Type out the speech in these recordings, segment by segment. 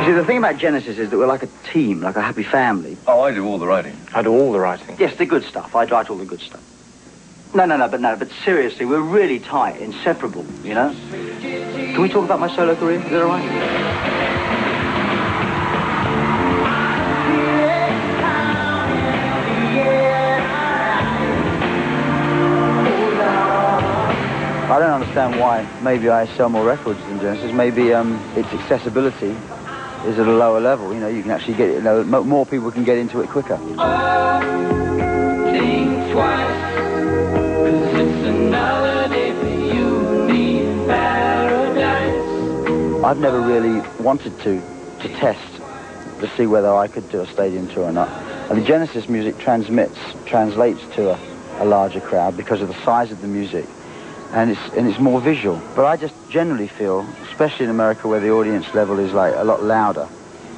You see, the thing about Genesis is that we're like a team, like a happy family. Oh, I do all the writing. I do all the writing. Yes, the good stuff. I write all the good stuff. But seriously, we're really tight, inseparable, you know? Can we talk about my solo career? Is that all right? I don't understand why maybe I sell more records than Genesis. Maybe its accessibility is at a lower level. You know, you can actually get it, you know, more people can get into it quicker. Think twice, 'cause it's another day for you, me, paradise. I've never really wanted to test to see whether I could do a stadium tour or not. And the Genesis music translates to a larger crowd because of the size of the music. And it's more visual. But I just generally feel, especially in America where the audience level is like a lot louder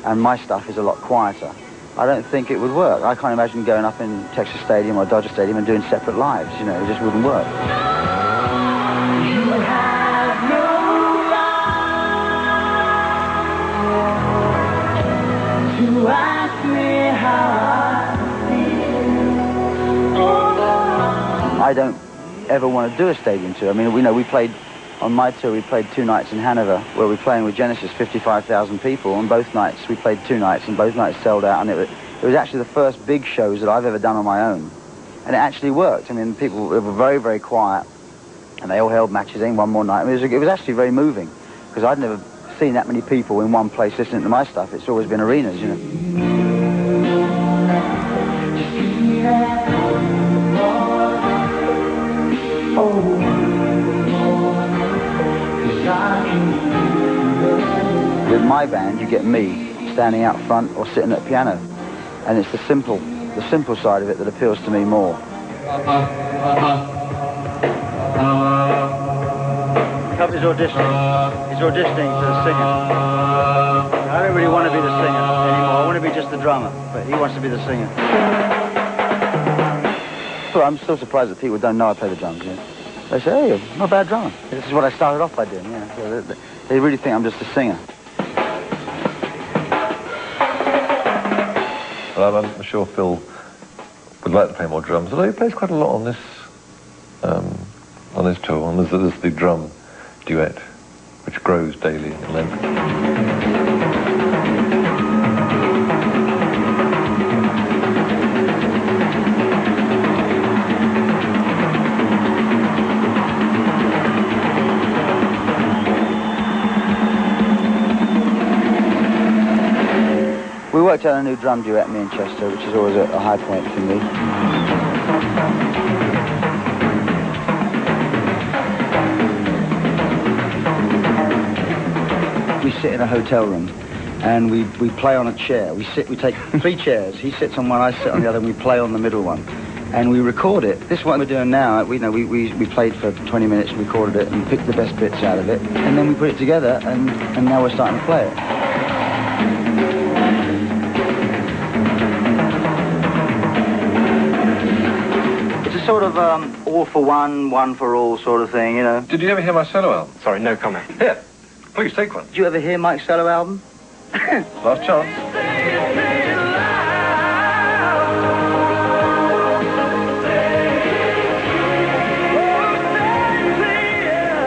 and my stuff is a lot quieter, I don't think it would work. I can't imagine going up in Texas Stadium or Dodger Stadium and doing separate lives, you know, it just wouldn't work. You have no right to ask me how I feel. I don't ever want to do a stadium tour. I mean, we played, on my tour, we played 2 nights in Hanover, where we're playing with Genesis, 55,000 people. On both nights, we played 2 nights, and both nights sold out, and it was actually the first big shows that I've ever done on my own. And it actually worked. I mean, people were very, very quiet, and they all held matches in one more night. I mean, it was actually very moving, because I'd never seen that many people in one place listening to my stuff. It's always been arenas, you know. With my band, you get me standing out front or sitting at a piano, and it's the simple side of it that appeals to me more. He's auditioning. He's auditioning for the singer. I don't really want to be the singer anymore. I want to be just the drummer, but he wants to be the singer. Well, I'm still surprised that people don't know I play the drums. You know? They say, "Hey, I'm not a bad drummer." This is what I started off by doing. Yeah, so they really think I'm just a singer. Well, I'm sure Phil would like to play more drums, although he plays quite a lot on this tour. And there's the drum duet, which grows daily in length. We worked out a new drum duet, me and Chester, which is always a high point for me. We sit in a hotel room and we play on a chair. We take 3 chairs. He sits on one, I sit on the other, and we play on the middle one. And we record it. This is what we're doing now. We played for 20 minutes, recorded it, and picked the best bits out of it. And then we put it together, and now we're starting to play it. Sort of all for one, one for all sort of thing, you know. Did you ever hear my solo album? Sorry, no comment. Here, please take one. Did you ever hear Mike's solo album? Last chance.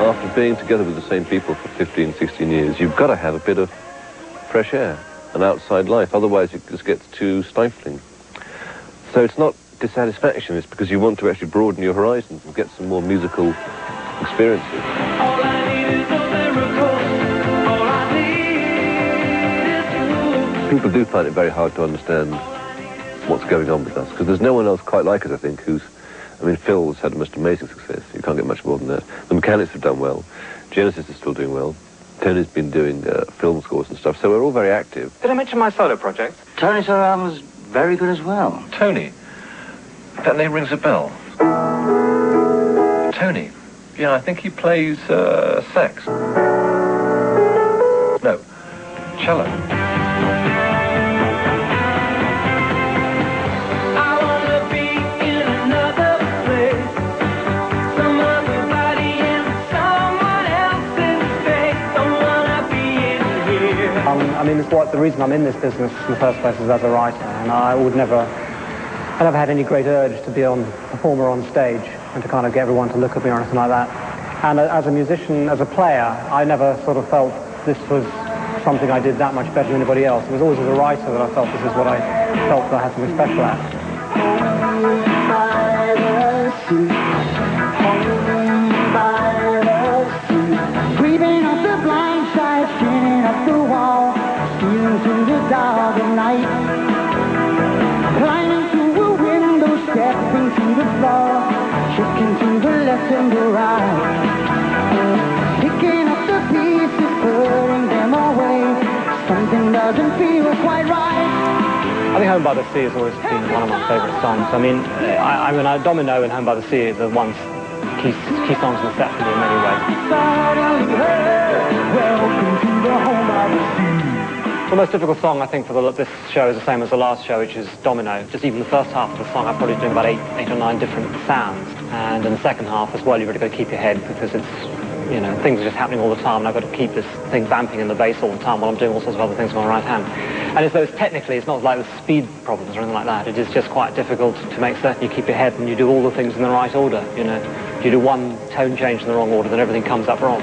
After being together with the same people for 15, 16 years, you've got to have a bit of fresh air, an outside life, otherwise it just gets too stifling. So it's not dissatisfaction, it's because you want to actually broaden your horizons and get some more musical experiences. People do find it very hard to understand what's going on with us, because there's no one else quite like us, I think, I mean, Phil's had the most amazing success. You can't get much more than that. The Mechanics have done well. Genesis is still doing well. Tony's been doing film scores and stuff, so we're all very active. Did I mention my solo project? Tony's solo album was very good as well. Tony? That name rings a bell. Tony? Yeah, I think he plays sax. No, cello. I mean, it's what the reason I'm in this business in the first place is as a writer, and I never had any great urge to be a performer on stage and to kind of get everyone to look at me or anything like that. And as a musician, as a player, I never sort of felt this was something I did that much better than anybody else. It was always as a writer that I felt this is what I felt that I had something special at. Creeping up the blind side, sitting up the wall, stealing through the dark of night, climbing through a window, stepping to the floor, checking to the left and the right, picking up the pieces, putting them away. Something doesn't feel quite right. I think Home by the Sea has always been one of my favourite songs. I mean, Domino and Home by the Sea are the ones key songs in the set for me in many ways. The most difficult song, I think, for this show is the same as the last show, which is Domino. Just even the first half of the song, I'm probably doing about eight or nine different sounds. And in the second half as well, you've really got to keep your head because it's, you know, things are just happening all the time, and I've got to keep this thing vamping in the bass all the time while I'm doing all sorts of other things with my right hand. And so technically, it's not like with speed problems or anything like that. It is just quite difficult to make certain you keep your head and you do all the things in the right order, you know. If you do one tone change in the wrong order, then everything comes up wrong.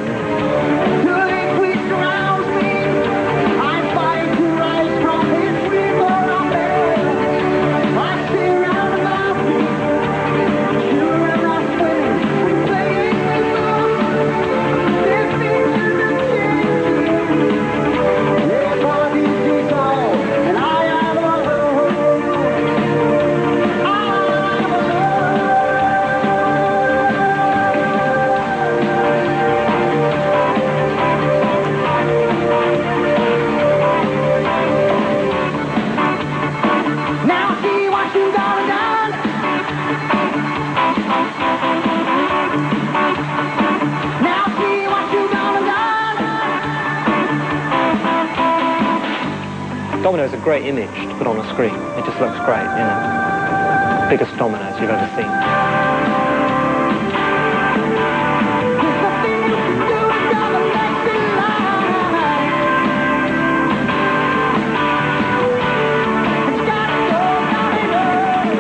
Domino is a great image to put on a screen. It just looks great, you know. Biggest dominoes you've ever seen.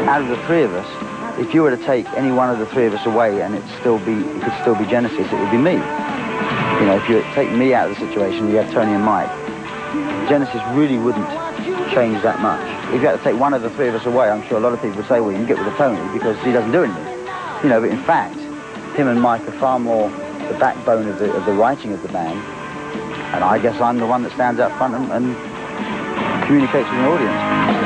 Out of the three of us, if you were to take any one of the three of us away and it could still be Genesis, it would be me. You know, if you take me out of the situation, you have Tony and Mike, Genesis really wouldn't change that much. If you had to take one of the three of us away, I'm sure a lot of people would say, well, you can get rid of Tony because he doesn't do anything. You know, but in fact, him and Mike are far more the backbone of the writing of the band. And I guess I'm the one that stands out front and communicates with the audience.